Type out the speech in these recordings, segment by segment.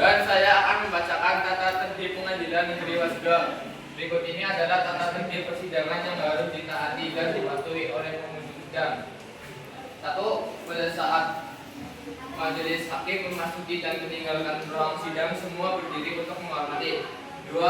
Dan saya akan membacakan tata tertib pengadilan negeri Wasga. Berikut ini adalah tata tertib persidangan yang harus ditaati dan dipatuhi oleh pengunjung sidang. 1. Pada saat majelis hakim memasuki dan meninggalkan ruang sidang, semua berdiri untuk menghormati. 2.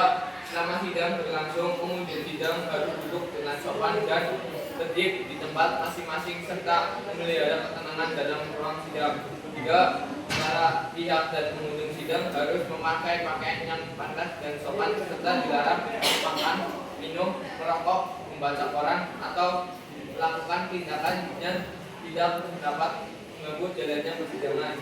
Selama sidang berlangsung, pengunjung sidang harus duduk dengan sopan dan tertib di tempat masing-masing serta memelihara ketenangan dalam ruang sidang. 3. Para pihak dan pengunjung sidang harus memakai pakaian yang pantas dan sopan serta dilarang makan, minum, merokok, membaca koran atau melakukan tindakan yang tidak dapat mengganggu jalannya persidangan.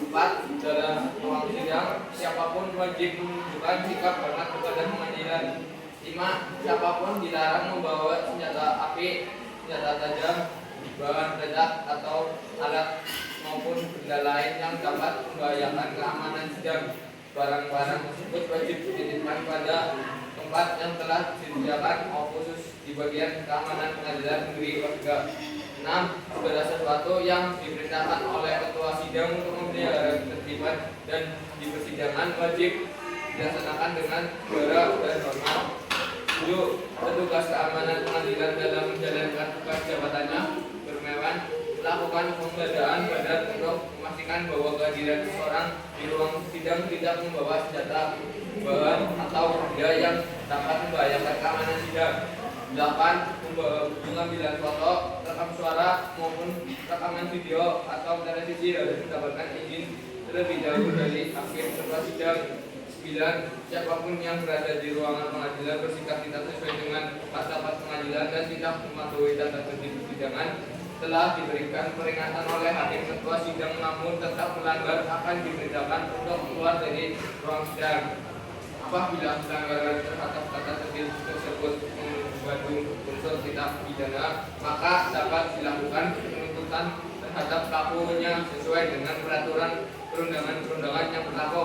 4. Dalam ruang sidang, siapapun wajib menunjukkan sikap hormat kepada pengadilan. 5. Siapapun dilarang membawa senjata api, senjata tajam, bahan peledak atau alat maupun benda lain yang dapat membahayakan keamanan sidang. Barang-barang tersebut wajib dititipkan pada tempat yang telah disediakan khusus di bagian keamanan pengadilan negeri Wasga. 6. Segala sesuatu yang diperintahkan oleh ketua sidang untuk memelihara ketertiban dan di persidangan wajib dilaksanakan dengan segera dan hormat. 7. Petugas keamanan pengadilan dalam menjalankan tugas jabatannya berwenang melakukan penggeledahan badan untuk memastikan bahwa kehadiran seseorang di ruang sidang tidak membawa senjata, bahan atau benda yang dapat membahayakan keamanan sidang. 8. Pengambilan foto, rekam suara maupun rekaman video atau televisi harus mendapatkan izin terlebih dahulu dari hakim ketua sidang. 9. Siapapun yang berada di ruangan pengadilan bersikap tidak sesuai dengan pasal pengadilan dan tidak mematuhi tata tertib persidangan telah diberikan peringatan oleh hakim ketua sidang, namun tetap melanggar akan diperintahkan untuk keluar dari ruang sidang. Apabila pelanggaran terhadap tata tertib tersebut mengandung unsur tindak pidana, maka dapat dilakukan penuntutan terhadap pelakunya sesuai dengan peraturan perundangan-perundangan yang berlaku.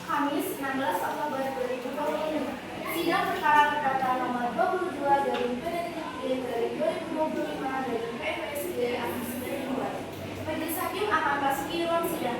Kamis 16 Oktober 2025. Sidang perkara perdata nomor 22/2025/PMSD Agus Setiawan. Majelis hakim akan memasuki ruang sidang.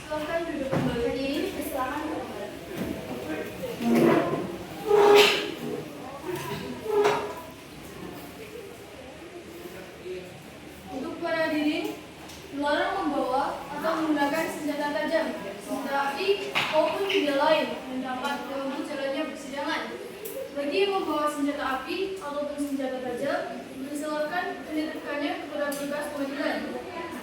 Silakan duduk kembali. Berdiri, silakan duduk kembali. Untuk para hadirin, dilarang membawa atau menggunakan senjata tajam, senjata api maupun benda lain yang dapat mengganggu jalannya persidangan. Bagi yang membawa senjata api ataupun senjata tajam, dipersilakan menitipkannya kepada petugas pengadilan.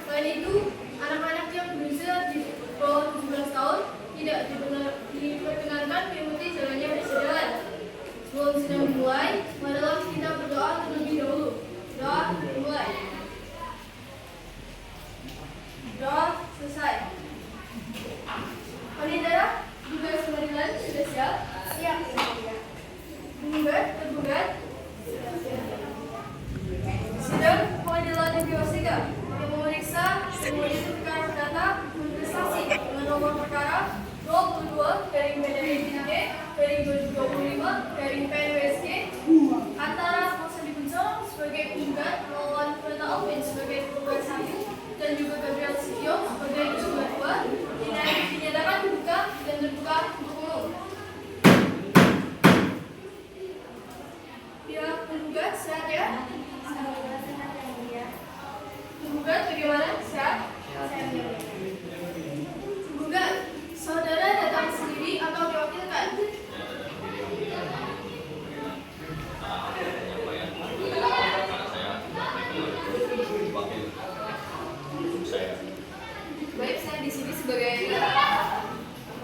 Selain itu, anak-anak yang berusia di bawah 17 tahun tidak diperkenankan mengikuti jalannya persidangan. Sebelum sidang dimulai, marilah kita berdoa terlebih dahulu. Doa dimulai. Doa selesai. Pengendara tugas pengadilan sudah siap? Siap. Menggugat, tergugat? Sidang pengadilan negeri Wasga yang memeriksa semua isu perkara perdata berprestasi dengan nomor perkara 22/2025/PNWSG antara Maksudi Buncong sebagai penggugat melawan Preta Alvin sebagai petugas hakim dan juga Gabriel Sitio sebagai terdakwa dinyatakan dibuka dan terbuka untuk umum. Pihak penggugat sehat ya? Penggugat bagaimana? Sehat? Penggugat, saudara datang sendiri atau diwakilkan? Baik, saya di sini sebagai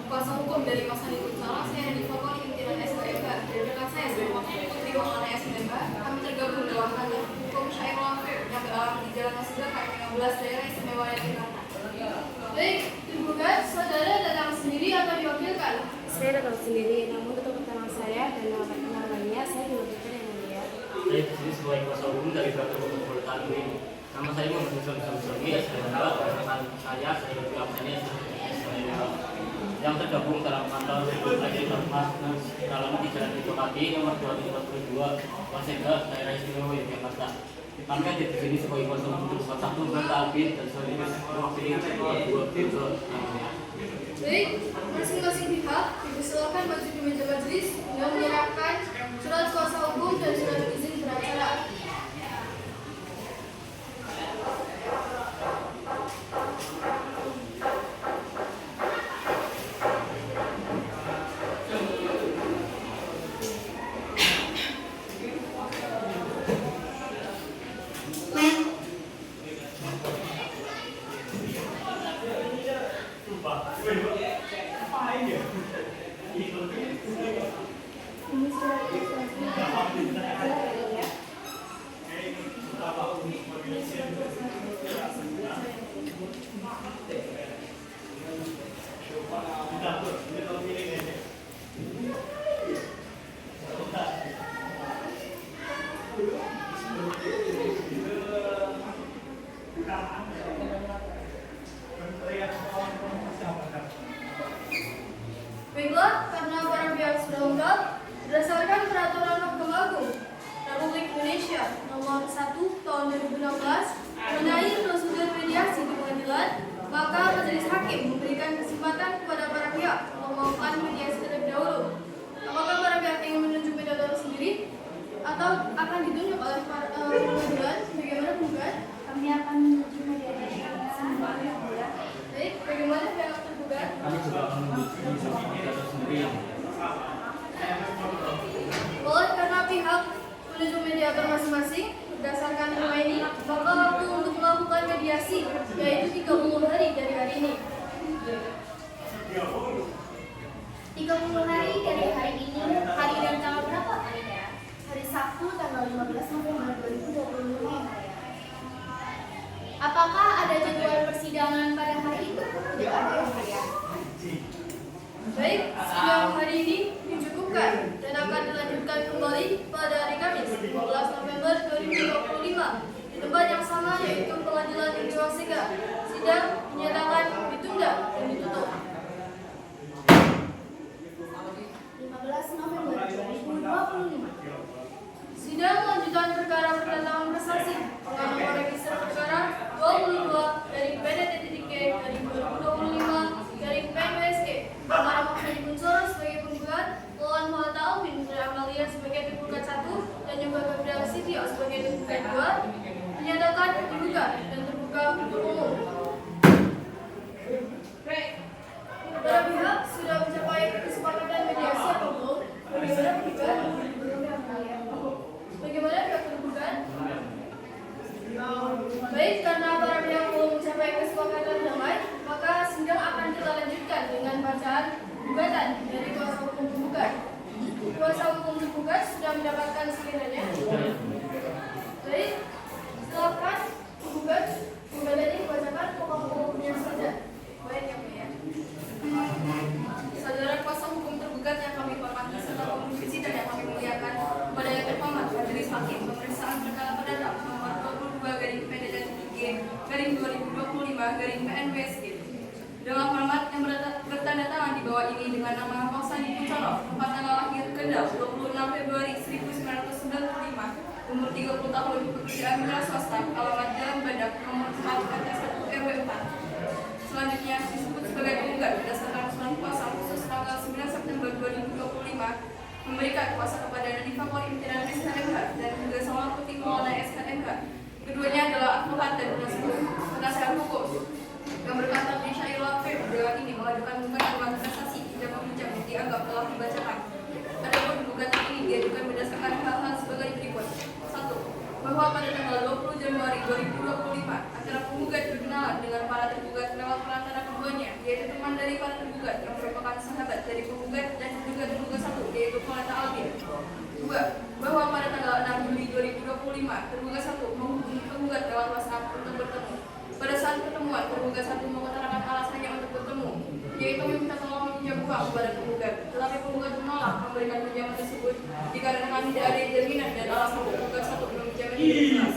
kuasa hukum dari Mas Andi Putra. Saya dipokok di pimpinan SKMK. Dan rekan saya sebagai Putri Wangana SMK. Kami tergabung dalam kantor hukum Syairul Afir yang berada di Jalan Sidang menetapkan 15 daerah istimewa Yogyakarta. Baik, tergugat, saudara datang sendiri atau diwakilkan? Saya datang sendiri, namun untuk pertama saya dan nama lainnya saya diwakilkan yang mulia. Saya di sini sebagai kuasa hukum dari Bapak Probolinggo ini. Nama saya Muhammad Sulami. Saya adalah rekan saya sebagai absennya yang tergabung dalam kantor Sekretariat dalam di Jalan Titokati nomor 242 Waseda, daerah istimewa Yogyakarta. Kami hadir di sini sebagai kuasa hukum satu berita Albin dan sekaligus mewakili dua ke Baik, masing-masing pihak dipersilakan maju di meja majelis yang menyerahkan surat kuasa hukum dan surat izin beracara. Ini surat ya. Baiklah, karena para pihak sudah lengkap, berdasarkan Peraturan Mahkamah Agung Republik Indonesia Nomor 1 Tahun 2016 mengenai prosedur mediasi di pengadilan, maka majelis hakim memberikan kesempatan kepada para pihak untuk melakukan mediasi terlebih dahulu. Apakah para pihak ingin menunjuk mediator sendiri atau akan ditunjuk oleh pengadilan? Bagaimana penggugat? Kami akan menuju mediator sendiri. Baik, bagaimana pihak tergugat? Kami juga akan mediator sendiri yang Oleh karena pihak menunjuk mediator masing-masing berdasarkan norma ini, maka waktu untuk melakukan mediasi yaitu 30 hari dari hari ini. 30 hari dari hari ini, hari dan tanggal berapa Aida? Hari Sabtu tanggal 15 November 2025 ya. Apakah ada jadwal persidangan pada hari itu? Tidak ada yang mulia. Baik, sidang hari ini dicukupkan dan akan dilanjutkan kembali pada hari Kamis 15 November 2025 di tempat yang sama yaitu Pengadilan Negeri Waseda. Sidang dinyatakan ditunda dan ditutup. 15 November 2025. Sidang lanjutan perkara perdagangan prestasi dengan nomor register perkara 22 dari PDT.K dari 2025 dari PMSK Bernama Mahfud Bunsoro sebagai penggugat, Lawan Muhammad Alvin Putri Amalia sebagai tergugat 1 dan juga Gabriel Sitio sebagai tergugat 2 dinyatakan dibuka dan terbuka untuk umum. Para pihak sudah mencapai kesepakatan mediasi atau belum? Bagaimana penggugat? Bagaimana pihak tergugat? Baik, karena para pihak belum mencapai kesepakatan damai, maka sidang akan kita lanjutkan dengan bacaan gugatan dari kuasa hukum penggugat. Kuasa hukum penggugat sudah mendapatkan sekiranya. Baik, silakan penggugat gugatan ini dibacakan pokok-pokoknya saja. Baik ya, Bu ya. Saudara kuasa hukum tergugat yang kami hormati serta komisi dan yang kami muliakan, kepada yang terhormat majelis hakim pemeriksaan perkara perdata nomor 22/PDT-2025/PNWSG. Dengan hormat yang bertanda tangan di bawah ini dengan nama Roksani Pucoro, tempat tanggal lahir Kendal 26 Februari 1995, umur 30 tahun, pekerjaan mitra swasta, alamat Jalan Badak, nomor 4, RT 1 RW 4. Selanjutnya disebut sebagai penggugat berdasarkan surat kuasa khusus tanggal 9 September 2025 memberikan kuasa kepada Nadi Favorit Pimpinan SKMH dan juga Sama Putih Maulana SKMH. Keduanya adalah advokat dan penasihat hukum yang berkantor di Syailah Firm. Dengan ini mengajukan gugatan uang prestasi tidak meminjam dianggap telah dibacakan. Adapun gugatan ini diajukan berdasarkan hal-hal sebagai berikut. 1. Bahwa pada tanggal 20 Januari 2025 antara penggugat berkenalan dengan para tergugat lewat perantara keduanya, yaitu teman dari para tergugat yang merupakan sahabat dari penggugat dan juga tergugat 1, yaitu Koleta Albin. 2. Bahwa pada tanggal 6 Juli 2025 tergugat 1 menghubungi penggugat lewat WhatsApp untuk bertemu. saat ketemuan, tergugat satu mengutarakan alasannya untuk bertemu, yaitu meminta tolong meminjam uang kepada penggugat. Tetapi penggugat menolak memberikan pinjaman tersebut dikarenakan tidak ada jaminan dan alasan penggugat satu meminjamnya tidak jelas.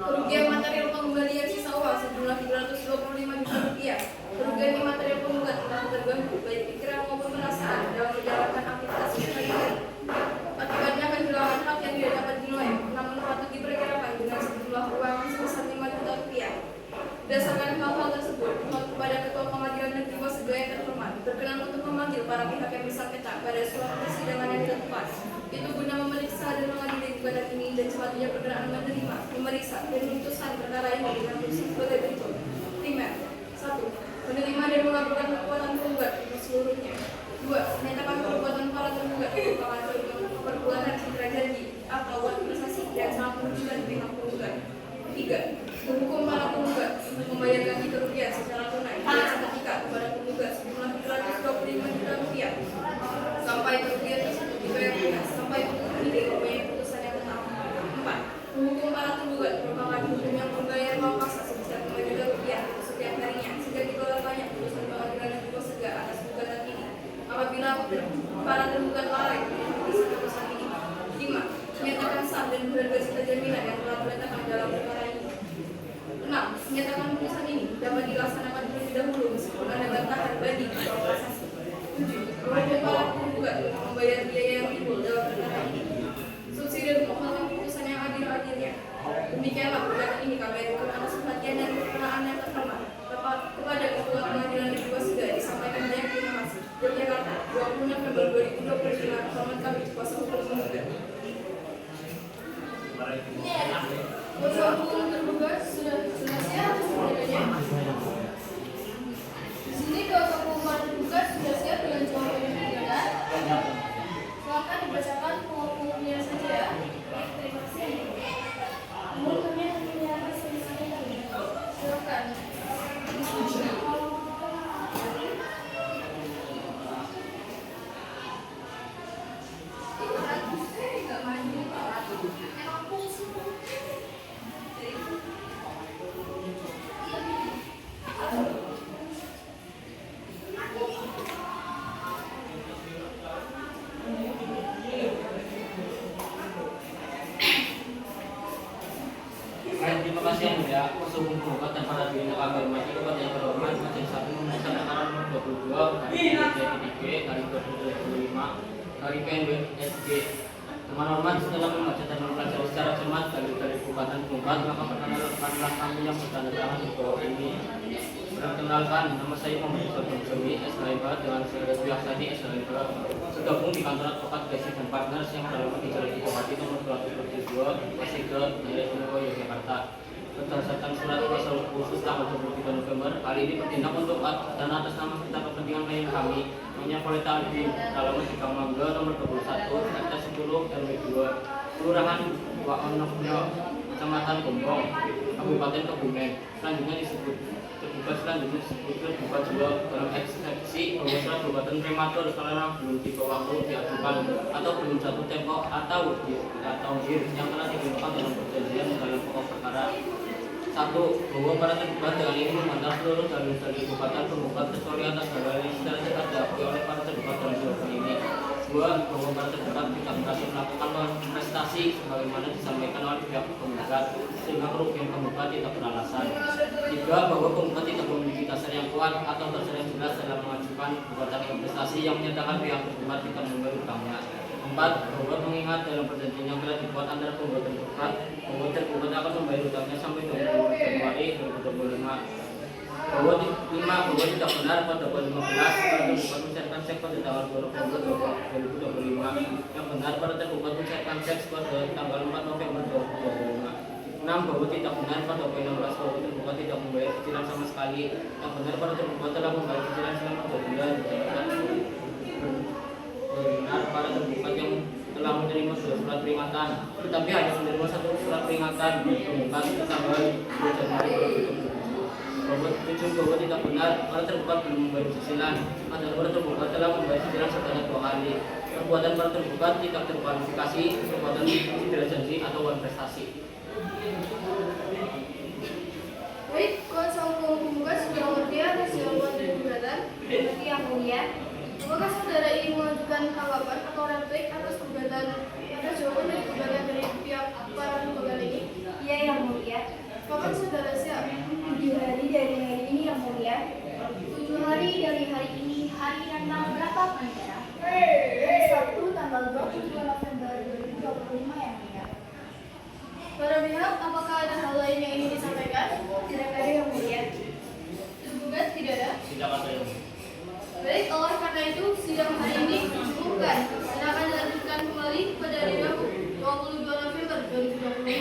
Kerugian material pengembalian sisa uang sejumlah 325 juta rupiah. Kerugian imaterial penggugat telah terganggu baik pikiran maupun perasaan dalam menjalankan aktivitas sehari-hari. Akibatnya kehilangan hak yang tidak dapat dinilai, namun patut diperkirakan dengan sejumlah uang sebesar 5 juta rupiah. Berdasarkan hal-hal tersebut, mohon kepada Ketua Pengadilan Negeri Wasega yang terhormat berkenan untuk memanggil para pihak yang bersangkutan pada suatu persidangan yang tepat. Itu guna memeriksa dan mengadili gugatan ini dan selanjutnya berkenaan menerima, memeriksa dan memutuskan perkara ini dengan prinsip sebagai berikut. Primer, 1. Menerima dan melaporkan perbuatan penggugat untuk seluruhnya. 2. Menyatakan perbuatan para tergugat merupakan perbuatan citra janji atau prestasi dan sangat merugikan pihak penggugat. 3. Menghukum para penggugat untuk membayar ganti kerugian secara tunai dan seketika kepada penggugat sejumlah 325 juta rupiah sampai kerugian tersebut dibayar lunas sampai penggugat ini mempunyai putusan yang tetap. 4. Menghukum para tergugat merupakan hukum yang membayar uang paksa sebesar 5 juta rupiah setiap harinya sehingga dikeluarkannya putusan Pengadilan Negeri Wasega atas gugatan ini apabila para tergugat lalai mengikuti putusan ini. 5. Menyatakan sah dan berharga sita jaminan yang telah diletakkan dalam perkara ini. 6. Menyatakan putusan ini dapat dilaksanakan terlebih dahulu meskipun ada bantahan banding atau kasasi. 7. Menghukum para penggugat untuk membayar biaya yang timbul dalam perkara ini. Subsidi dan memohon putusan yang adil-adilnya. Demikianlah gugatan ini kami ajukan atas perhatian dan perkenaan yang terhormat kepada Ketua Pengadilan Negeri Wasega disampaikan banyak terima kasih. Yogyakarta, 20 November 2025. Selamat kami kuasa hukum penggugat. Kuasa hukum tergugat sudah siap sebenarnya. Di sini kuasa hukum tergugat sudah siap dengan jawaban yang diberikan. Silakan dibacakan pengukumannya saja ya. Terima kasih. Silakan. Terima kasih yang mulia, kuasa hukum penggugat dan para diri kami hormati kepada yang terhormat majelis hakim memeriksa perkara nomor 22 hari 2025 dari PNBSG. Teman hormat, setelah membaca dan mempelajari secara cermat dari gugatan penggugat, maka perkenalkanlah kami yang bertanda tangan di bawah ini. Perkenalkan, nama saya Muhammad Sofi SHIB dengan Saudara Biaksani SHIB. Tergabung di kantor advokat Basic dan Partners yang beralamat di Jalan Bupati nomor 222, Wasega, Daerah Istimewa Yogyakarta. Berdasarkan surat kuasa khusus tanggal 23 November, kali ini bertindak untuk dan atas nama serta kepentingan klien kami, namanya Polita Alvin, alamat di Kamangga nomor 21, RT 10 RW 2, Kelurahan Waonokyo, Kecamatan Gombong, Kabupaten Kebumen. Selanjutnya disebut tergugat juga dalam eksepsi bahwa surat gugatan prematur karena belum tiba waktu diajukan atau belum jatuh tempo atau yang telah ditentukan dalam perjanjian dalam pokok perkara. 1. Bahwa para tergugat dengan ini membantah seluruh dalil-dalil gugatan penggugat kecuali atas hal yang secara jelas diakui oleh para tergugat dalam jawaban ini. 2. Bahwa para tergugat tidak berhasil melakukan prestasi sebagaimana disampaikan oleh pihak penggugat sehingga kerugian penggugat tidak beralasan. 3. Bahwa penggugat tidak memiliki dasar yang kuat atau dasar yang jelas dalam mengajukan gugatan prestasi yang menyatakan pihak penggugat tidak membayar utangnya. 4. Bahwa mengingat dalam perjanjian yang telah dibuat antara penggugat dan tergugat, penggugat tergugat akan membayar utangnya sampai 20 Februari 2025. Bahwa 5. Bahwa tidak benar pada 2015 pada tergugat mencairkan cek pada tanggal 2 November 2025. Yang benar pada tergugat mencairkan cek pada tanggal 4 November 2025. 6. Bahwa tidak benar pada poin 16 bahwa tergugat tidak membayar cicilan sama sekali. Yang benar pada tergugat telah membayar cicilan selama 2 bulan. Benar para tergugat yang telah menerima surat peringatan, tetapi hanya menerima 1 surat peringatan penggugat tanggal 2 Januari 2020. Bahwa tidak benar para tergugat belum membayar cicilan, padahal para tergugat telah membayar cicilan sebanyak 2 kali. Perbuatan para tergugat tidak terkualifikasi perbuatan citra janji atau uang prestasi. Baik, Apakah saudara ingin mengajukan tanggapan atau replik atas gugatan atas jawaban dari gugatan dari pihak para lembaga ini? Iya yang mulia. Kapan saudara siap? 7 hari dari hari ini yang mulia. 7 hari dari hari ini, hari dan tanggal berapa Panitera? Hari Sabtu tanggal 22 November 2025 yang mulia. Para pihak, apakah ada hal lain yang ingin disampaikan? Tidak ada yang mulia. Tergugat tidak ada. Tidak ada yang Baik, oleh karena itu sidang hari ini dicukupkan dan akan dilanjutkan kembali pada hari Rabu 22 November 2025 di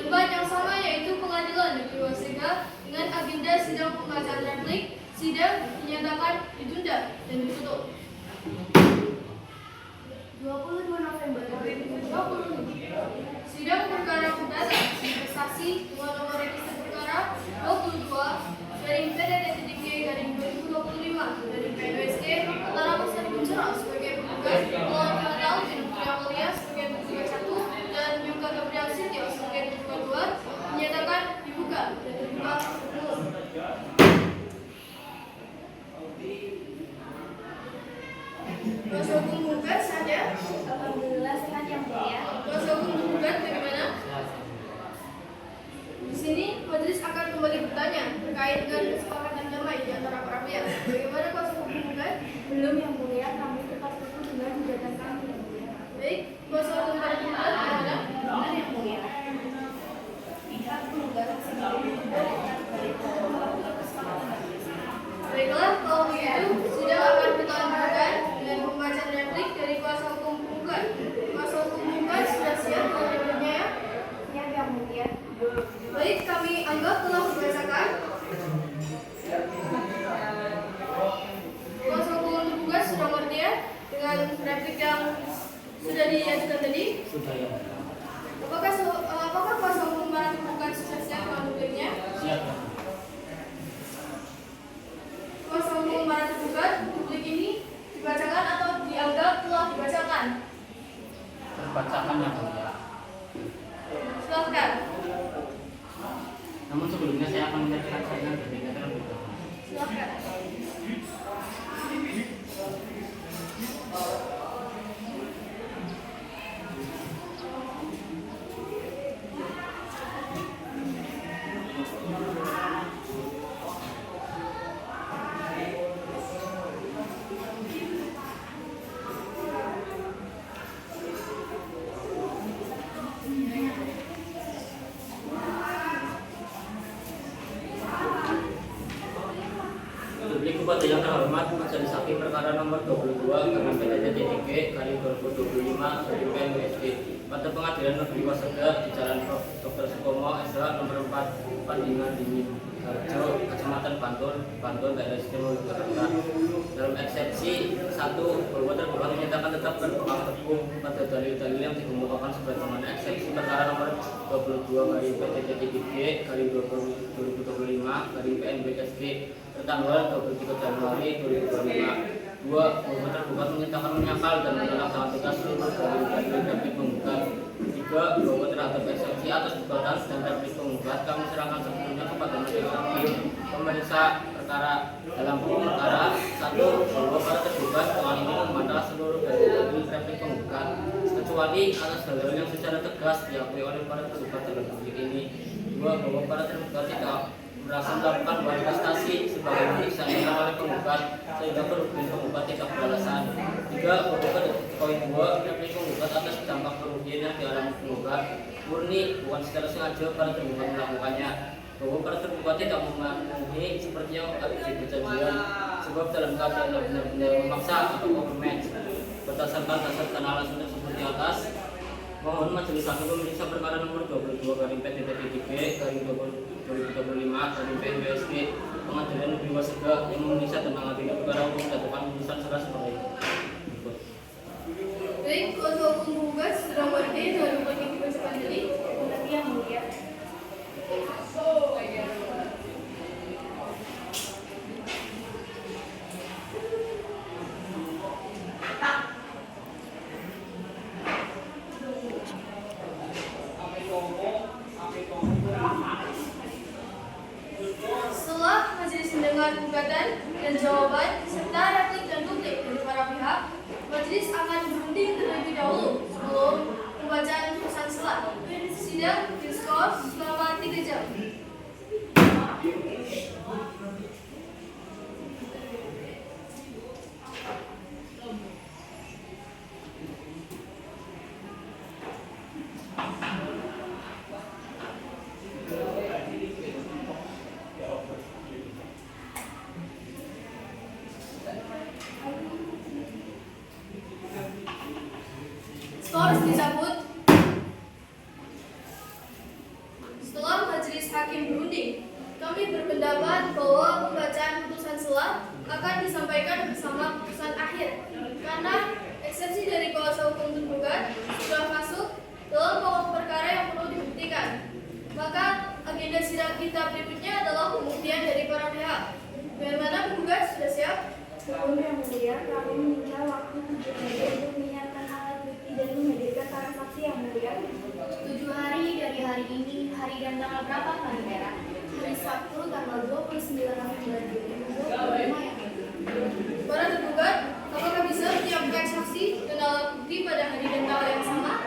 tempat yang sama yaitu Pengadilan Negeri Wasega dengan agenda sidang pembacaan replik. Sidang dinyatakan ditunda dan ditutup. 22 November 2025. Sidang perkara perdata investasi dengan nomor register perkara 22/PDT-G/2025 dari PNWSG antara Muslim Buncerol sebagai penggugat, Muhammad Fadal bin Mulyam Mulia sebagai penggugat 1 dan Yoga Gabriel Sitio sebagai penggugat 2 dinyatakan dibuka dan terbuka umum. Kuasa hukum penggugat ada? Alhamdulillah sehat yang mulia. Kuasa hukum penggugat bagaimana? Di sini majelis akan kembali bertanya terkait dengan kesepakatan damai di antara para pihak. Bagaimana kuasa hukum penggugat? Belum yang mulia, kami tetap teguh dengan gugatan kami yang mulia. Baik, kuasa hukum para penggugat bagaimana? Benar yang mulia. Pihak penggugat sendiri dari melakukan kesepakatan damai. Baiklah, kalau begitu sidang akan berlanjutkan dengan pembacaan replik dari kuasa hukum penggugat. Kuasa hukum penggugat sudah siap untuk replinya ya? Ya yang mulia. Baik, kami anggap telah dibacakan. Kuasa hukum penggugat sudah mengerti ya dengan replik yang sudah diajukan tadi? sudah ya. Apakah kuasa hukum para penggugat sudah siap dengan repliknya? Siap ya. Kuasa hukum para tergugat, publik ini dibacakan atau dianggap telah dibacakan? Terbacakan yang mulia. Silakan. Namun sebelumnya saya akan menyatakan saya dari terlebih dahulu. Silakan. Publik kepada yang terhormat, Majelis Hakim perkara nomor 22 garing PDT-G garing 2025 garing PNWSG pada Pengadilan Negeri Wasega di Jalan Prof. Dr. Sukomo SH nomor 4 Pandingan Dingin Harjo, Kecamatan Bantul, daerah Istimewa Yogyakarta. Dalam eksepsi 1 bahwa tergugat menyatakan tetap berpegang teguh pada dalil-dalil yang dikemukakan sebagaimana eksepsi perkara nomor 22 garing PDT-G garing 2025 garing PNWSG tanggal 23 Januari 2025. 2. Bahwa tergugat menyatakan menyangkal dan menolak sangat tegas seluruh dalil-dalil replik penggugat. 3. Bahwa terhadap eksepsi atas gugatan dan replik penggugat kami serahkan sepenuhnya kepada majelis hakim pemeriksa perkara. Dalam pokok perkara 1. Bahwa para tergugat telah ini membantah seluruh dalil-dalil replik penggugat kecuali atas dalil yang secara tegas diakui oleh para tergugat dalam publik ini. 2. Bahwa para tergugat tidak merasa melakukan manifestasi sebagai pemeriksaan yang oleh penggugat sehingga kerugian penggugat tidak beralasan. 3. Penggugat poin 2 replik penggugat atas dampak kerugian yang dialami penggugat murni bukan secara sengaja para tergugat melakukannya. Bahwa para tergugat tidak memenuhi seperti yang ada di perjanjian sebab dalam keadaan benar-benar memaksa atau overmatch. Berdasarkan dasar alasan tersebut di atas, mohon majelis hakim memeriksa perkara nomor 22 garing PDT-G garing 2025 garing PNWSG Pengadilan Negeri Wasega yang memeriksa tentang agenda perkara untuk menjatuhkan putusan secara sebagai berikut. Baik, kuasa hukum penggugat sudah mengerti dengan replik yang dibacakan tadi? Mengerti yang mulia. Setelah majelis mendengar gugatan dan jawaban serta replik dan publik dari para pihak, majelis akan berunding terlebih dahulu sebelum pembacaan putusan selat. Sidang diskors selama 3 jam. Skors dicabut. Setelah majelis hakim berunding, kami berpendapat bahwa pembacaan putusan selat akan disampaikan bersama putusan akhir karena eksepsi dari kuasa hukum tergugat sudah masuk dalam pokok perkara yang perlu dibuktikan. Maka agenda sidang kita berikutnya adalah pembuktian dari para pihak. Bagaimana penggugat sudah siap? Sebelum yang mulia, kami meminta waktu 7 hari untuk menyiapkan alat bukti dan menghadirkan para saksi yang mulia. 7 hari dari hari ini, hari dan tanggal berapa Pak Negara? Hari Sabtu tanggal 29 November 2025 yang lalu. Para tergugat, apakah bisa menyiapkan saksi dan alat bukti pada hari dan tanggal yang sama?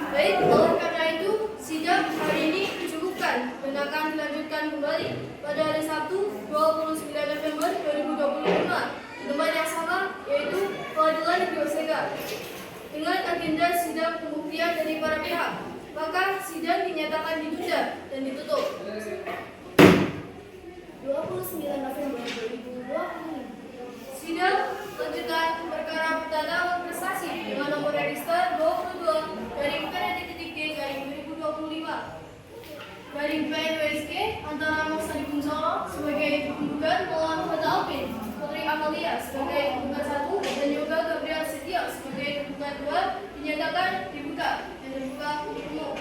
Baik, oleh karena itu, sidang hari ini dicukupkan dan akan dilanjutkan kembali pada hari Sabtu 29 November 2025 di tempat yang sama, yaitu Pengadilan Negeri Osega. Dengan agenda sidang pembuktian dari para pihak, maka sidang dinyatakan ditunda dan ditutup. 29 November 2025. Sidang lanjutan perkara perdana prestasi dengan nomor register 22/PND-D/2025 dari PNWSG antara Mas Adi Kunsoro sebagai penggugat melawan Fata Alvin, Putri Amalia sebagai penggugat 1 dan juga Gabriel Setia sebagai penggugat 2 dinyatakan dibuka dan terbuka untuk umum.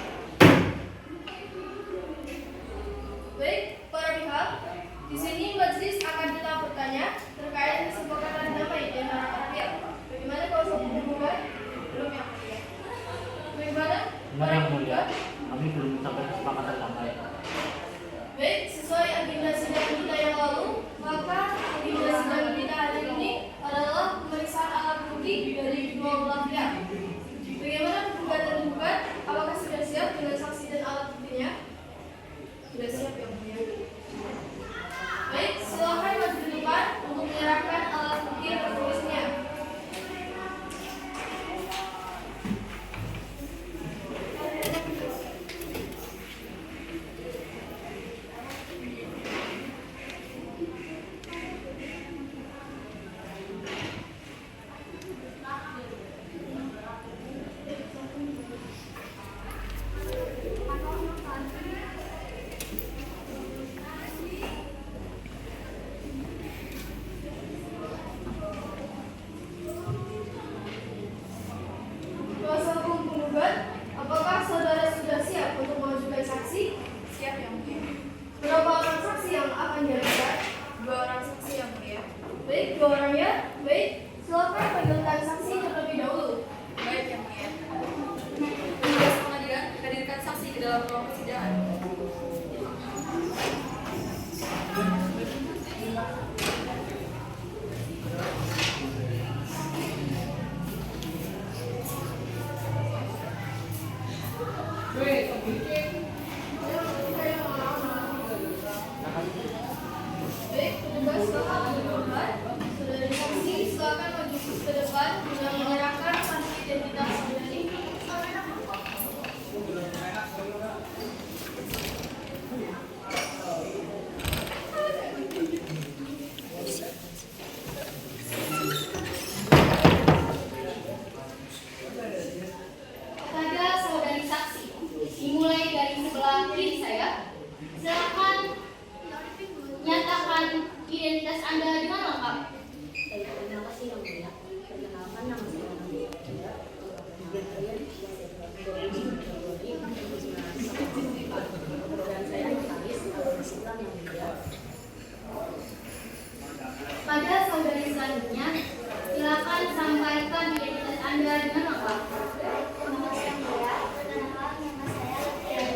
Baik, para pihak, di sini majelis akan kita bertanya terkait kesepakatan damai di antara para pihak. Bagaimana kuasa hukum penggugat? Belum yang mulia. Bagaimana? Benar yang mulia, kami belum sampai kesepakatan damai. Baik, sesuai agenda sidang kita yang lalu, maka agenda sidang kita hari ini adalah pemeriksaan alat bukti dari kedua belah pihak. Bagaimana penggugat dan penggugat? Apakah sudah siap dengan saksi dan alat buktinya? Sudah siap ya mulia. Baik, silakan maju ke depan untuk menyerahkan alat bukti yang tertulisnya. Kuasa hukum penggugat, apakah saudara sudah siap untuk mengajukan saksi? Siap yang mulia. Berapa orang saksi yang akan dihadirkan? 2 orang saksi yang mulia. Baik, 2 orang ya. Baik, silakan panggilkan saksi terlebih dahulu. Baik yang mulia. Tugas pengadilan hadirkan saksi ke dalam ruang persidangan. Baik, tugas silakan penggugat. Saudara saksi silakan maju ke depan dengan menyerahkan kartu identitas saudari. Kepada saudari saksi, dimulai dari sebelah kiri saya, silakan nyatakan identitas Anda dengan lengkap. Terima kasih yang mulia. Perkenalkan nama saya Nadia. Dan saya notaris Islam yang mulia. Pada saudari selanjutnya, silakan sampaikan identitas Anda dengan lengkap. Nama saya Mulia. Perkenalkan nama saya Latifa.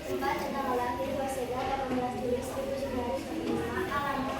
Tempat tanggal lahir Waseda 18 Juli 1995. Alamat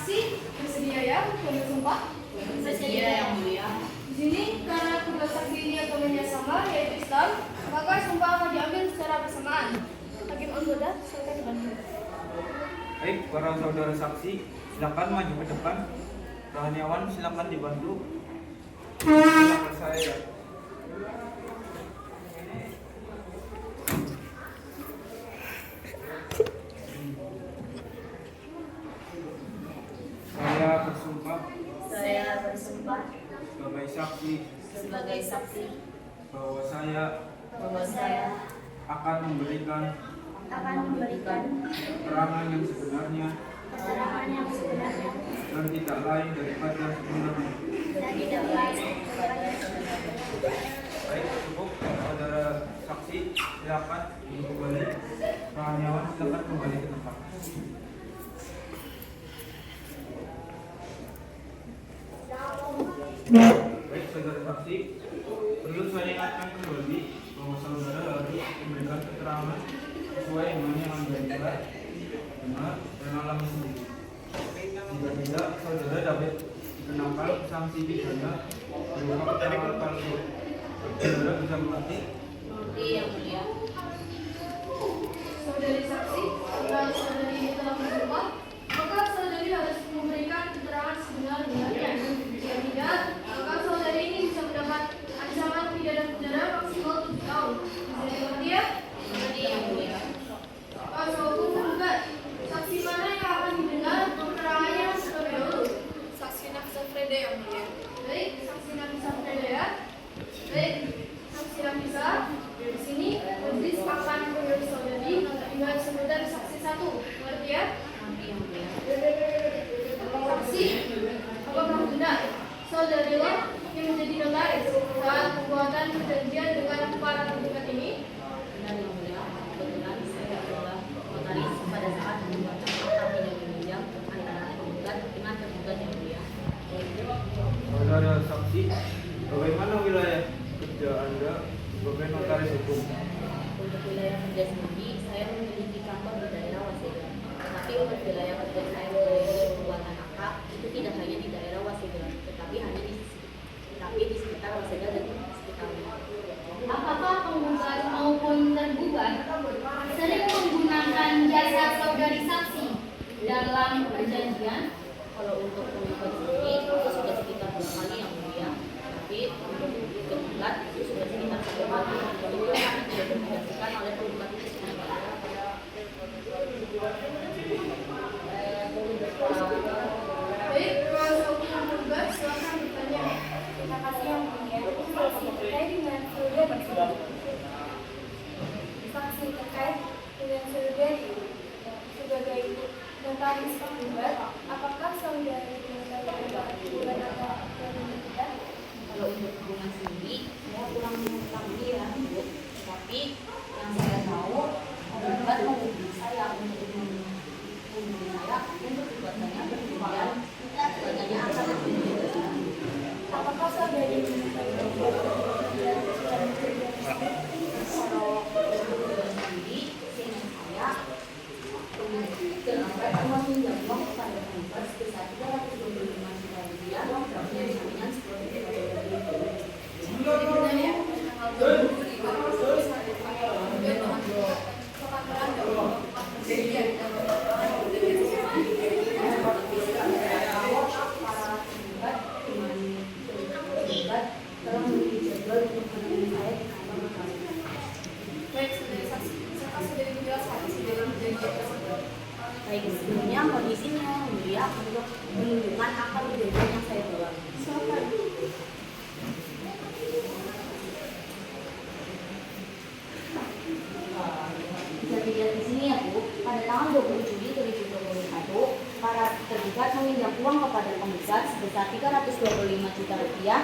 saksi bersedia ya untuk bersumpah? Bersedia yang mulia. Di sini karena kedua saksi ini agamanya sama yaitu Islam, maka sumpah akan diambil secara bersamaan. Hakim Anggota, silakan dibantu. Baik, para saudara saksi, silakan maju ke depan. Rohaniawan, silakan dibantu. Silakan saya. Saya bersumpah Saya bersumpah sebagai saksi sebagai saksi bahwa saya bahwa saya akan memberikan keterangan yang sebenarnya keterangan yang sebenarnya dan tidak lain daripada sebenarnya. dan tidak lain daripada sebenarnya. Baik, cukup. Saudara saksi, silakan kembali. Rohaniawan, silakan kembali ke tempat. Baik, saudara saksi, perlu saya ingatkan kembali bahwa saudara harus memberikan keterangan sesuai dengan yang Anda lihat, benar, dan alami sendiri. Jika tidak, saudara dapat dikenakan sanksi pidana berupa keterangan palsu. Saudara bisa mengerti? mengerti yang mulia. Saudari saksi, setelah saudari ini telah bersumpah, maka saudari harus memberikan keterangan sebenar-benarnya. Jika tidak, maka saudari ini bisa mendapat ancaman pidana penjara maksimal 7 tahun. Bisa dimengerti ya? Mengerti yang mulia. Kuasa hukum tergugat, saksi mana yang akan didengar keterangannya terlebih dahulu? Saksi Nafisa Freda yang mulia. Baik, saksi Nafisa Freda ya. Baik, saksi Nafisa. Di sini Majelis akan menurut saudari dengan sebutan saksi 1. Mengerti ya? Mengerti yang mulia. Saksi, apakah benar saudarilah yang menjadi notaris saat pembuatan perjanjian dengan para penggugat ini? Benar yang mulia. Kebetulan saya adalah notaris pada saat pembuatan akta pinjam meminjam antara penggugat dengan tergugat yang mulia. Saudara saksi, bagaimana wilayah kerja Anda sebagai notaris hukum? Untuk wilayah kerja sendiri, saya memiliki kantor di daerah Wasegan. Tetapi untuk wilayah kerja saya mengenai pembuatan akta itu tidak hanya di daerah Wasegan, tetapi di sekitar Wasegan dan sekitarnya. Apakah penggugat maupun tergugat sering menggunakan jasa saudari saksi dalam perjanjian? Kalau untuk penggugat sendiri itu sudah sekitar 2 kali yang mulia, tapi untuk tergugat itu sudah sekitar 1 kali. Itu akan direkomendasikan oleh penggugat itu sendiri. Baik, kuasa hukum penggugat silakan bertanya. Terima kasih yang mulia. Saksi terkait dengan saudari. Saksi terkait dengan saudari sebagai notaris penggugat, apakah saudari mengetahui hubungan antara penggugat? Kalau untuk hubungan sendiri, saya kurang mengetahui ya, Bu. Tapi yang saya tahu, penggugat menghubungi saya untuk menghubungi saya untuk perbuatannya berkemudian perbuatannya akan berkemudian. Apakah saudari mengetahui Kalau penggugat sendiri, seingat saya, penggugat meminjam uang kepada penggugat sebesar 325 juta rupiah dengan jaminan seperti Benar ya? Tanggal 25 Agustus hari ini dengan kepatuhan dan perjanjian. Baik, saudari saksi, silakan saudari menjelaskan isi dalam perjanjian tersebut. Baik, sebelumnya kondisinya yang mulia untuk menunjukkan akta perjanjian yang saya bawa. Silakan. Bisa dilihat di sini ya Bu, pada tanggal 20 Juli 2021, para tergugat meminjam uang kepada penggugat sebesar 325 juta rupiah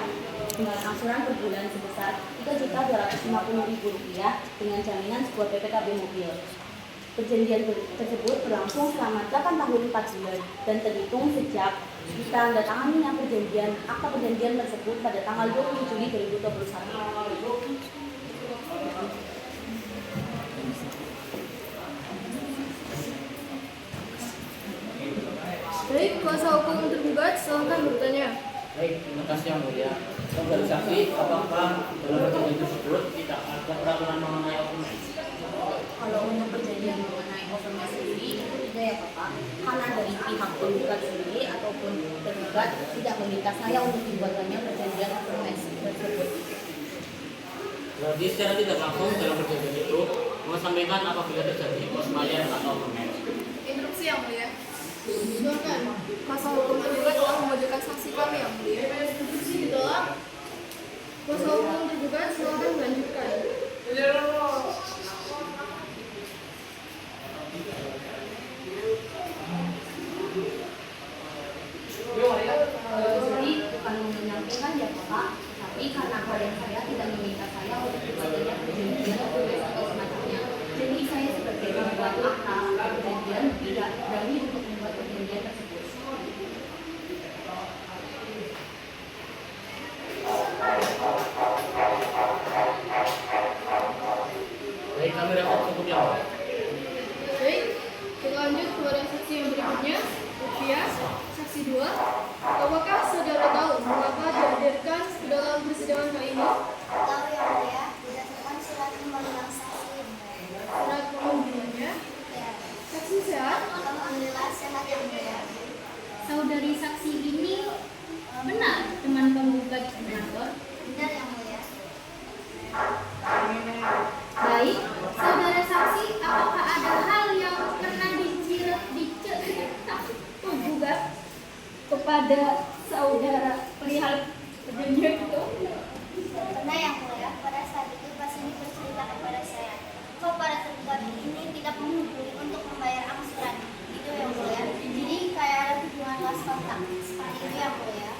dengan angsuran per bulan sebesar 3.250.000 rupiah dengan jaminan sebuah PPKB mobil. Perjanjian tersebut berlangsung selama 8 tahun 4 bulan dan terhitung sejak ditandatanganinya akta perjanjian tersebut pada tanggal 20 Juli 2021. Baik, kuasa hukum tergugat silakan bertanya. Baik, terima kasih yang mulia. Saudara saksi, apakah dalam perjanjian tersebut tidak ada peraturan mengenai overmatch? Kalau untuk perjanjian mengenai overmatch sendiri itu tidak ya Bapak, karena dari pihak penggugat sendiri ataupun tergugat tidak meminta saya untuk dibuatkannya perjanjian overmatch tersebut. Jadi secara tidak langsung dalam perjanjian itu menyampaikan apabila terjadi pos bayar atau overmatch. Instruksi yang mulia. Silakan. Kuasa hukum tergugat telah mengajukan saksi kami yang mulia. Instruksi ditolak. Kuasa hukum tergugat silakan melanjutkan. Jadi bukan menyampaikan ya Bapak, tapi karena klien saya tidak meminta saya untuk dibuatkannya perjanjian overmatch atau semacamnya. Jadi saya sebagai pembuat akta perjanjian tidak berani untuk membuat perjanjian tersebut. Baik, kami dapat cukup yang mulia. Baik, kita lanjut kepada saksi yang berikutnya. Rupiah, saksi 2. Apakah saudara tahu mengapa dihadirkan ke dalam persidangan kali ini? Tahu yang mulia, berdasarkan surat pemanggilan saksi. Surat pemanggilannya. Ya, Saksi sehat? alhamdulillah sehat yang mulia. Saudari saksi ini benar teman penggugat senator. Benar yang mulia. Baik, saudara saksi, apakah ada hal yang pernah diceritakan penggugat kepada saudara perihal perjanjian itu? Pernah yang mulia, pada saat itu pas ini bercerita kepada saya, kok para tergugat ini tidak menghubungi untuk membayar angsuran. Itu yang mulia. Jadi kayak ada hubungan lost kontak. Seperti itu yang mulia.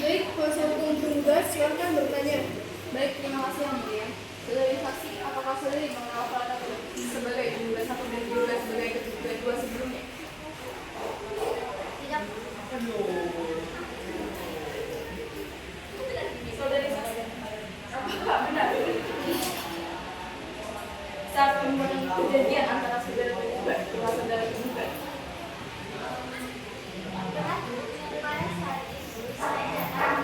Baik, kuasa hukum tergugat silakan bertanya. Baik, terima kasih yang mulia. Saudari saksi, apakah saudari mengenal pada sebagai jumlah 1 dan jumlah sebagai kedua sebelumnya? Tidak. Saudari saksi, apakah benar saat pembuatan perjanjian antara saudara tergugat dengan saudara tergugat? Benar. Pada saat itu saya datang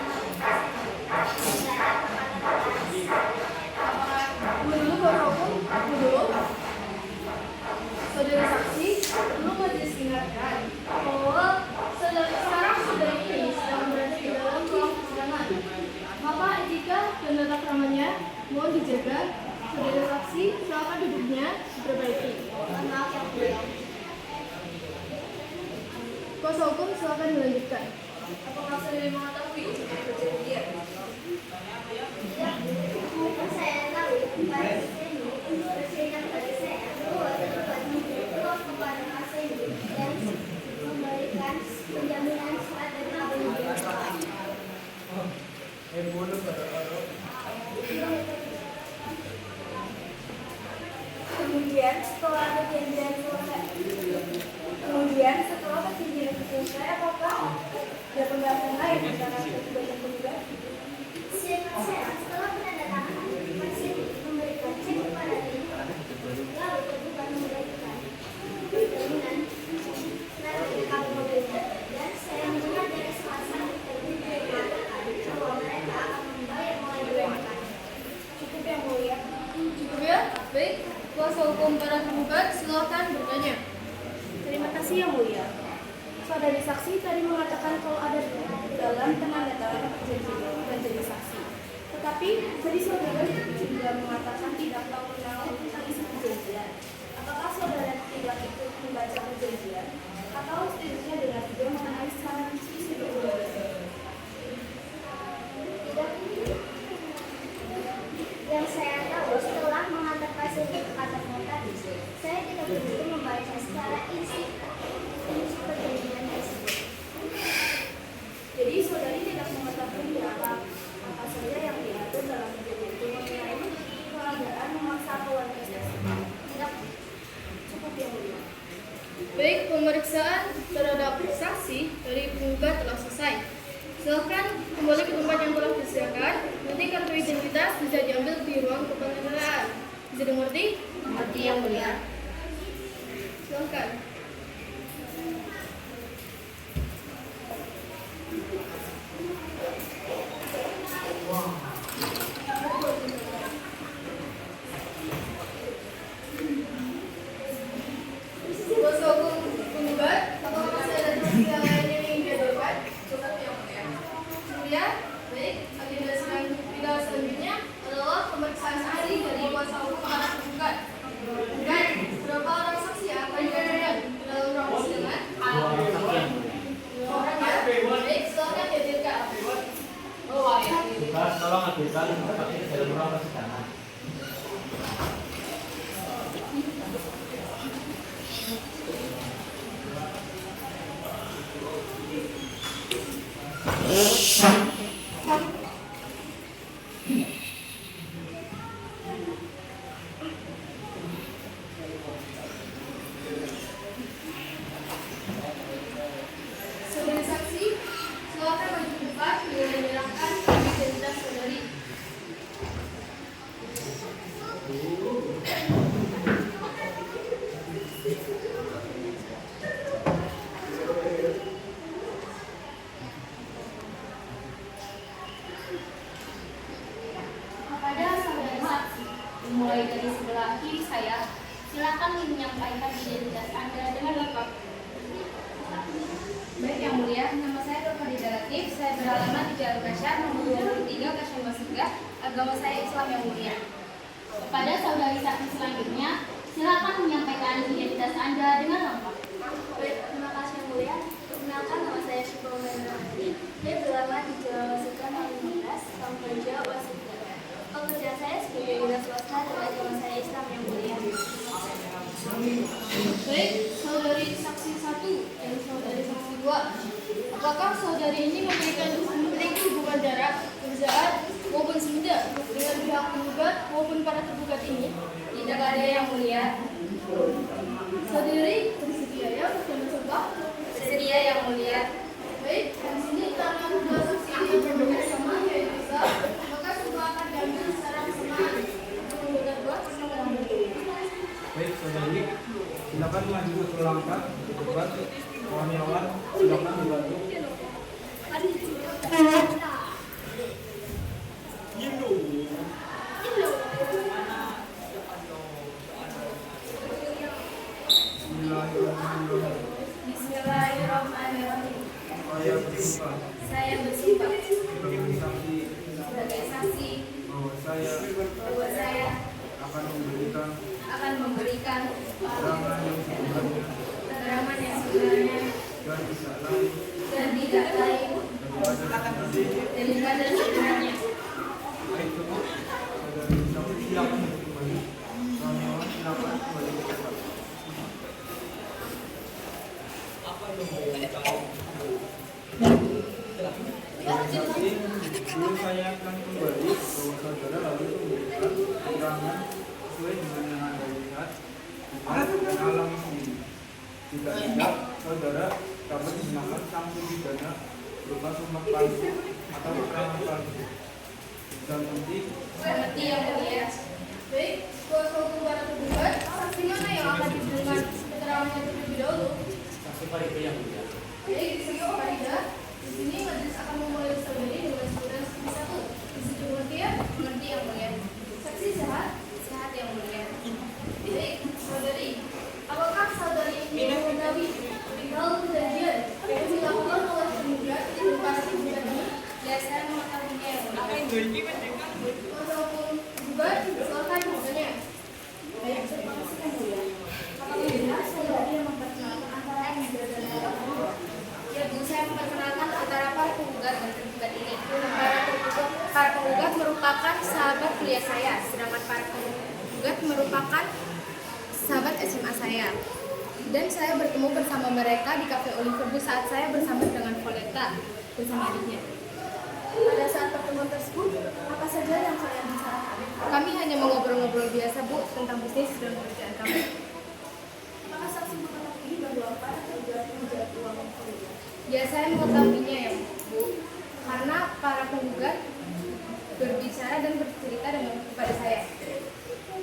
Dulu kuasa hukum, dulu saudara saksi, belum majelis ingatkan bahwa sekarang saudara ini sedang berada di dalam ruang persidangan. Maka etika dan tata keramanya mohon dijaga. Saudara saksi, silakan duduknya diperbaiki. mohon maaf yang mulia. Kuasa hukum silakan dilanjutkan. Apakah saudara mengetahui perjanjian? Tidak. Mungkin saya tahu pada sini bercerita kepada saya bahwa tergugat mengirim kepada Mas Hendy dan memberikan penjaminan surat dari pengadilan. Kemudian setelah perjanjian selesai, apakah ada pembahasan lain antara tergugat dan penggugat? Seingat saya, setelah penandatangan, Masih memberikan cek kepada tim, lalu tergugat memberikan jaminan lalu kami mobilnya, dan saya mendengar dari salah satu tergugat mengatakan bahwa mereka akan membayar mulai bulan depan. Cukup yang mulia. Cukup ya? Baik, kuasa hukum para penggugat silakan bertanya. Terima kasih yang mulia. Saudari saksi tadi mengatakan kalau ada dalam penandatangan perjanjian dan jadi saksi. Tetapi tadi saudara juga mengatakan tidak tahu tentang isi perjanjian. Apakah saudara tidak ikut membaca perjanjian atau setidaknya dengar juga mengenai isi perjanjian? Tidak. Yang saya tahu setelah mengantar pasien ke kantor notaris, saya tidak begitu membaca secara isi perjanjian tersebut. Jadi saudari tidak mengetahui apa saja yang diatur dalam perjanjian itu mengenai pengadaan memaksa atau investasi. Tidak. Cukup yang mulia. Baik, pemeriksaan terhadap saksi dari penggugat telah selesai. Silakan kembali ke tempat yang telah disediakan. Nanti kartu identitas bisa diambil di ruang kepentingan. Bisa dimengerti? Mengerti yang mulia. Silakan. mengajukan seperti dalam ruang persidangan. Saudari saksi, silakan maju ke depan dengan menyerahkan identitas saudari. Kepada saudara saksi, dimulai dari sebelah kiri saya, silakan menyampaikan identitas Anda dengan lengkap. Baik Yang Mulia, nama saya Dr. Farida Latif, saya beralamat di Jalan Kasyar, nomor 23, Kasyar Masega, agama saya Islam Yang Mulia. Kepada saudari saksi selanjutnya, silakan menyampaikan identitas Anda dengan lengkap. Baik, terima kasih Yang Mulia. Perkenalkan, nama saya Syukur Menarani. Saya beralamat di Jalan Masega nomor 15, Kamboja, Wasita. Pekerjaan saya sebagai wira swasta dan agama saya Islam Yang Mulia. Baik, saudari saksi 1 dan saudari saksi 2. Apakah saudari ini memiliki hubungan darah, kerjaan, maupun semenjak dengan pihak penggugat maupun para tergugat ini? Tidak ada Yang Mulia. Saudari bersedia ya untuk mencoba? Bersedia Yang Mulia. Baik, di sini karena dua saksi ini berbeda sama yaitu Isa, maka semua akan diambil secara bersamaan. Menggugat buat Baik, saudari, silakan maju ke ruangan debat. Kawan-kawan, silakan dibantu. Bismillahirrahmanirrahim. Bismillahirrahmanirrahim. Saya bersumpah Saya bersumpah sebagai saksi sebagai saksi bahwa saya akan memberikan keterangan yang sebenarnya dan tidak dan lain tidak lain daripada sebenarnya. baik cukup. Saudari saksi silakan kembali. Kawan-kawan, silakan kembali ke tempat. Saksi, dulu saya akan kembali bahwa saudara lalu memberikan keterangan sesuai dengan yang Anda lihat dan alami sendiri. Jika tidak, saudara dapat dikenakan sanksi pidana berupa sumpah palsu atau keterangan palsu. Dan nanti Mengerti Yang Mulia. Baik, kuasa hukum para tergugat, saksi mana yang akan diberikan keterangannya terlebih dahulu? Saksi Farida Yang Mulia. Baik, saksi Farida. Di sini majelis akan memulai saudari dengan sebutan saksi 1. Di situ mengerti ya? Mengerti Yang Mulia. Saksi sehat. Sehat Yang Mulia. Baik, saudari. Apakah saudari ini mengetahui hal kejadian yang dilakukan oleh tergugat dan para tergugat ini? Ya, saya mengetahuinya Yang Mulia. Kuasa hukum tergugat, silakan bertanya. Baik, terima kasih Yang Mulia. Apakah benar saudari yang memperkenalkan antara penggugat dan para tergugat? Ya Bu, saya memperkenalkan antara para penggugat dan tergugat ini. Para penggugat merupakan sahabat kuliah saya, sedangkan para penggugat merupakan sahabat SMA saya. Dan saya bertemu bersama mereka di Cafe Oliver saat saya bersama dengan Violeta bersama adiknya. Pada saat pertemuan tersebut, apa saja yang kalian bicarakan? Kami hanya mengobrol-ngobrol biasa Bu tentang bisnis dan pekerjaan kami. Apakah saksi mengetahui bahwa para tergugat menjual uang kuliah? Ya, saya mengetahuinya ya Bu, karena para penggugat berbicara dan bercerita dengan kepada saya.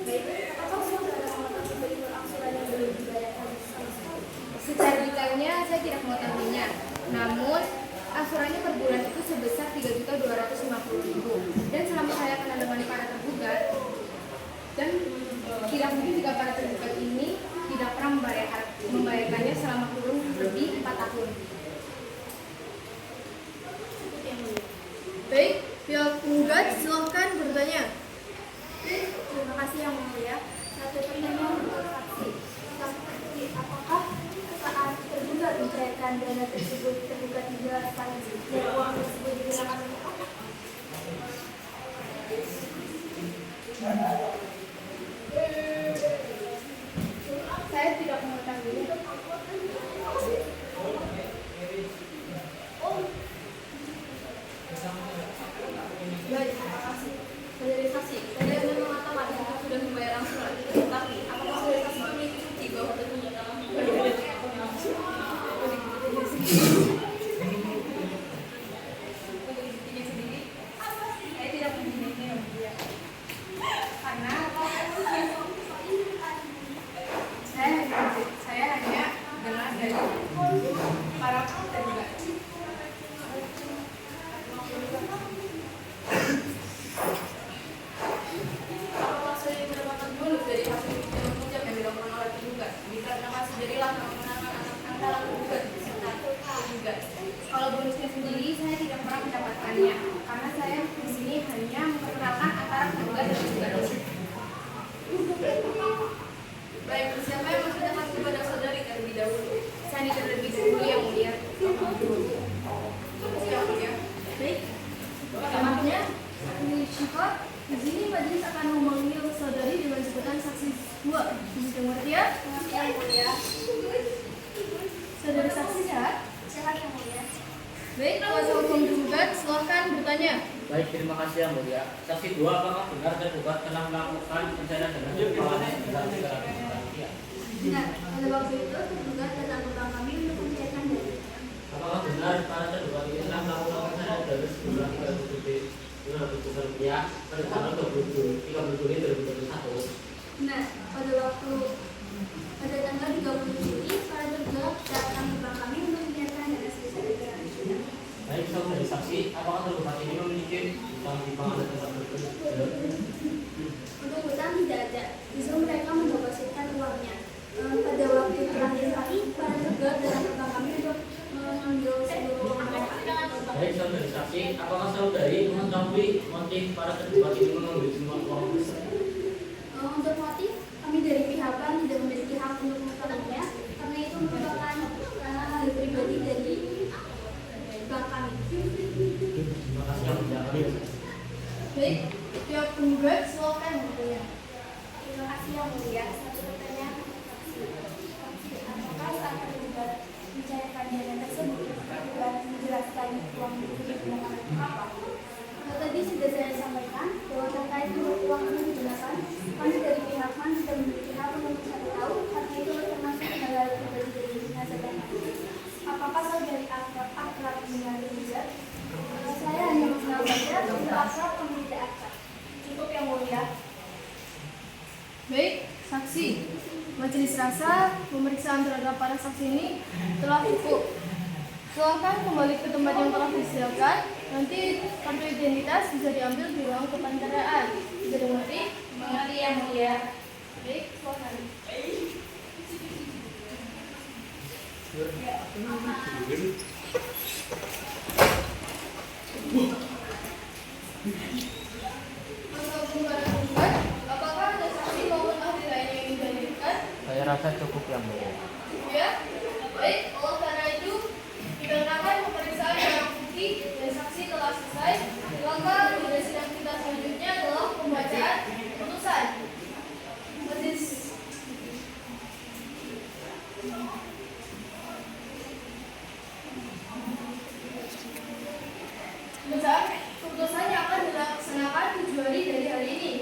Baik, apakah saudara mengetahui bentuk angsuran yang belum dibayarkan sama sekali? Secara detailnya saya tidak mengetahuinya, namun angsurannya per bulan itu sebesar 3.250.000 dan selama saya kenal dengan para tergugat dan tidak mungkin jika para tergugat ini tidak pernah membayarkannya selama kurun lebih 4 tahun. Baik, pihak penggugat silakan bertanya. Terima kasih Yang Mulia. Satu pertanyaan untuk saksi. Apakah saat tergugat mencairkan dana tersebut tergugat dijelaskan dan uang tersebut digunakan untuk apa? Saya tidak mengetahui. Baik, terima kasih. Saudari saksi, saya memang mengatakan jika sudah membayar angsuran, tetapi apakah saudari saksi memiliki bukti bahwa tentunya dalam Saya tidak memiliki yang mulia. Karena saya hanya dengar dari para tergugat. apakah saudari mendapatkan bonus dari hasil pinjaman pinjam yang dilakukan oleh tergugat? Dikarenakan saudarilah yang memenangkan antara tergugat serta tergugat. Kalau bonusnya sendiri saya tidak pernah mendapatkannya, karena saya di sini hanya memperkenalkan antara tergugat dan tergugat. Baik, siapa yang menceritakan kepada saudari terlebih dahulu? Saya terlebih dahulu yang mulia. Yang mulia. Baik, Selanjutnya, Syifa, di sini majelis akan memanggil saudari dengan sebutan saksi 2. Bisa mengerti ya? Yang mulia. Saudari saksi sehat? Sehat yang mulia. Baik, kuasa hukum tergugat, silahkan bertanya. Baik, terima kasih yang mulia. Saksi 2, apakah benar tergugat telah melakukan pencairan dana keuangan sebesar 300 rupiah? Benar, pada waktu itu tergugat datang ke bank kami untuk mencairkan dana. Apakah benar para tergugat ini telah melakukan pencairan dana sejumlah 300 rupiah pada tanggal 30 Juli 2021? Benar, pada tanggal 30 Juli, para tergugat datang ke bank kami untuk mencairkan dana sebesar 300 juta. Baik, saudari saksi, apakah tergugat ini memiliki utang di bank atau tempat tertentu? Untuk utang tidak ada, justru mereka mendepositkan uangnya. Pada waktu terakhir kali, para tergugat datang ke bank kami untuk mengambil seluruh uang mereka. Baik, saudari saksi, apakah saudari mengetahui motif para tergugat ini mengambil semua uang tersebut? Untuk motif, kami dari pihak bank tidak memiliki hak untuk mengetahuinya, karena itu merupakan hal pribadi dari bank kami. Terima kasih yang mulia. Baik, pihak penggugat, silahkan bertanya. Terima kasih yang mulia. Satu pertanyaan untuk saksi. Apakah saat tergugat mencairkan dana tersebut, tergugat menjelaskan uang itu digunakan untuk apa? Tadi sudah saya sampaikan bahwa terkait uang ini digunakan, kami dari pihak bank tidak memiliki hak untuk mencari tahu, karena itu termasuk hal pribadi dari nasabah. Apakah saudari akrab dengan tergugat? Saya hanya mengenal saja, untuk akrab kami tidak akrab. Cukup yang mulia. Baik, saksi. Majelis rasa pemeriksaan terhadap para saksi ini telah cukup. Silahkan kembali ke tempat yang telah disediakan. Nanti kartu identitas bisa diambil di ruang kepaniteraan. Bisa dimengerti? Mengerti yang mulia. Baik, silahkan. Kuasa hukum para penggugat, apakah ada saksi maupun ahli lain yang ingin dihadirkan? Saya rasa cukup yang mulia. Ya, baik. Oleh karena itu, dikarenakan pemeriksaan barang bukti dan saksi telah selesai, maka pada sidang kita selanjutnya adalah pembacaan putusan. Majelis putusan yang akan dilaksanakan 7 hari dari hari ini.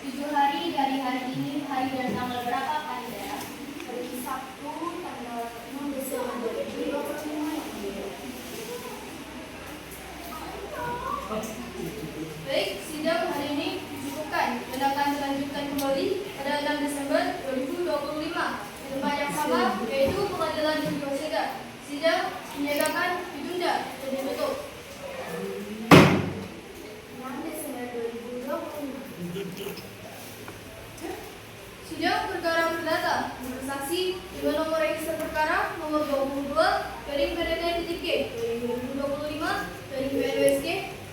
7 hari dari hari ini, hari dan tanggal berapa Pak Indra? Hari Sabtu, tanggal 6 Desember 2025 yang mulia. Baik, sidang hari ini dicukupkan dan akan dilanjutkan kembali pada 6 Desember 2025 di tempat yang sama, yaitu Pengadilan Negeri Waseda. Sidang dinyatakan ditunda dan ditutup. 6 Desember 2025. Sidang perkara perdata bersaksi dengan nomor register perkara nomor 22 garing PDT-G garing 2025 garing BNWSG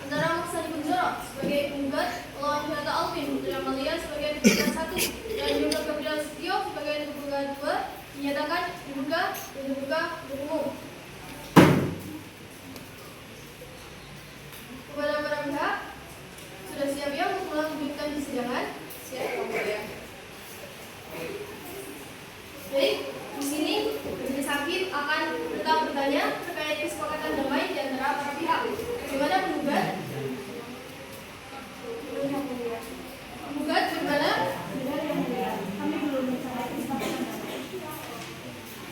antara Maksani Kunchoro sebagai penggugat, Lawan Hinata Alvin Putri Amalia sebagai penggugat 1 dan Yudha Gabriel Setio sebagai penggugat 2 dinyatakan dibuka dan dibuka untuk umum. Kepada para pihak, sudah siap ya untuk melanjutkan persidangan? keduanya terkait kesepakatan damai di antara para pihak. Bagaimana penggugat? Belum yang mulia. Penggugat bagaimana? Benar yang mulia. Kami belum mencapai kesepakatan damai.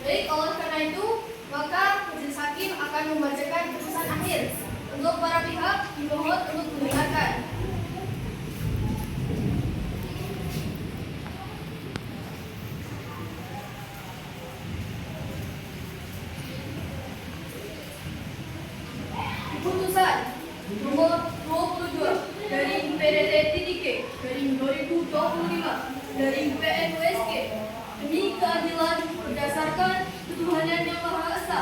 Baik, oleh karena itu, maka majelis hakim akan membacakan putusan akhir. Untuk para pihak dimohon untuk mendengarkan. Putusan nomor 22 dari PDT-K dari 2025 dari PNUSK demi keadilan berdasarkan ketuhanan yang Maha Esa,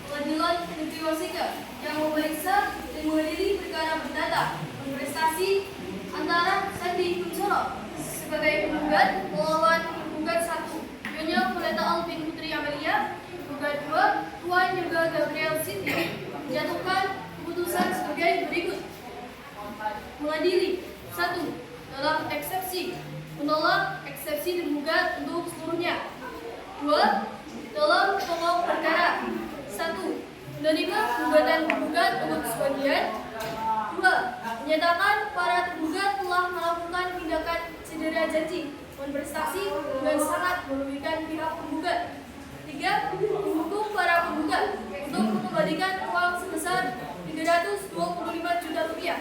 Pengadilan Negeri Warszawa yang memeriksa dan mengadili perkara perdata berprestasi antara Sandi Kuncoro sebagai penggugat melawan penggugat 1 Nyonya Violeta Alvin Putri Amelia, penggugat 2 Tuan Yoga Gabriel Cynthia menjatuhkan keputusan sebagai berikut. Mengadili 1. Dalam eksepsi menolak eksepsi tergugat untuk seluruhnya. 2. Dalam pokok perkara 1. Menerima gugatan tergugat untuk sebagian. 2. Menyatakan para tergugat telah melakukan tindakan cedera janji berprestasi dan sangat merugikan pihak penggugat. 3. Menghukum para penggugat untuk mengembalikan uang sebesar 325 juta rupiah.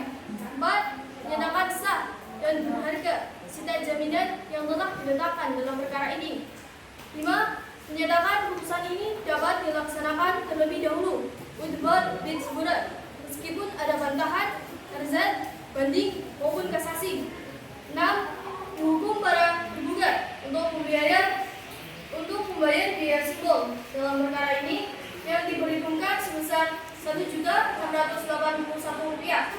4. Menyatakan sah dan berharga sita jaminan yang telah diletakkan dalam perkara ini. 5. Menyatakan putusan ini dapat dilaksanakan terlebih dahulu without disputed meskipun ada bantahan, terzat, banding maupun kasasi. 6. Menghukum para tergugat untuk membayar biaya simbol dalam perkara ini yang diperhitungkan sebesar Rp1.681.000.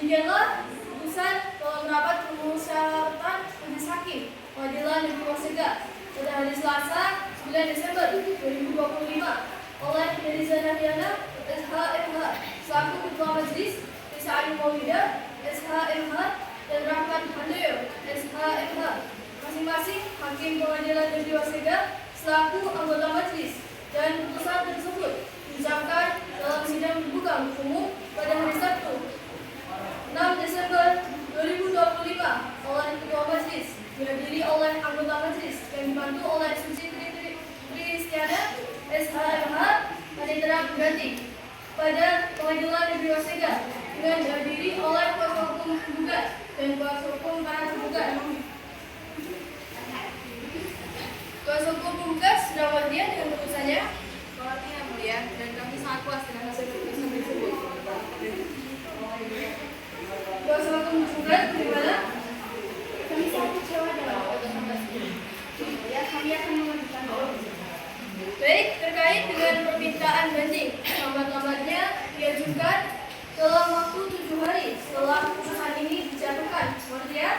Demikianlah putusan dalam rapat permusyawaratan majelis hakim Pengadilan Negeri Warszawa pada hari Selasa 9 Desember 2025 oleh Neriza Nahyana SHMH selaku Ketua Majelis, Risa Ayu Maulidah SHMH dan Rahmat Handoyo SHMH masing-masing Hakim Pengadilan Negeri Warszawa selaku anggota majelis, dan putusan tersebut diucapkan dalam sidang terbuka untuk umum pada hari Sabtu 6 Desember 2025 oleh Ketua Majelis dihadiri oleh anggota majelis yang dibantu oleh Suci Kristiana SHMH Panitera Pengganti pada Pengadilan Negeri Warszawa dengan dihadiri oleh kuasa hukum penggugat dan kuasa hukum para tergugat. Kuasa hukum penggugat sedang berdiam dengan putusannya. Mengerti yang mulia, dan kami sangat puas dengan hasil keputusan tersebut. Kuasa hukum penggugat bagaimana? Kami sangat kecewa dengan keputusan tersebut. Ya, kami akan mengajukan banding. Baik, terkait dengan permintaan banding, lambat-lambatnya diajukan dalam waktu 7 hari setelah putusan ini dijatuhkan. Mengerti ya?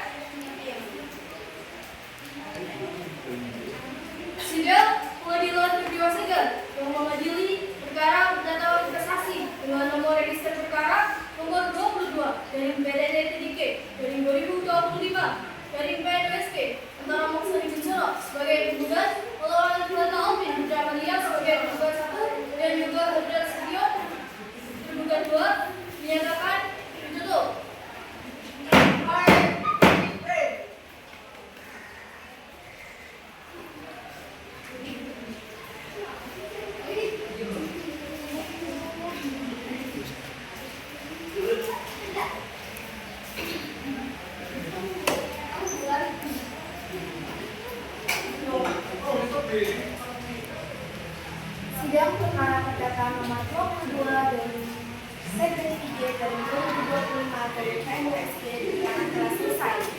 Sidang Pengadilan Negeri Warszawa yang mengadili perkara perdata investasi dengan nomor register perkara nomor 22 dari PDT-K dari 2025 dari PNUSK antara Maksari Kuncoro sebagai penggugat melawan Violeta Alvin Putri Amelia sebagai penggugat 1 dan juga Gabriel Cynthia penggugat 2 menyatakan ditutup. Sidang perkara perdata nomor 22 dari PDT-3 dari 2025 dari PNUSK telah selesai.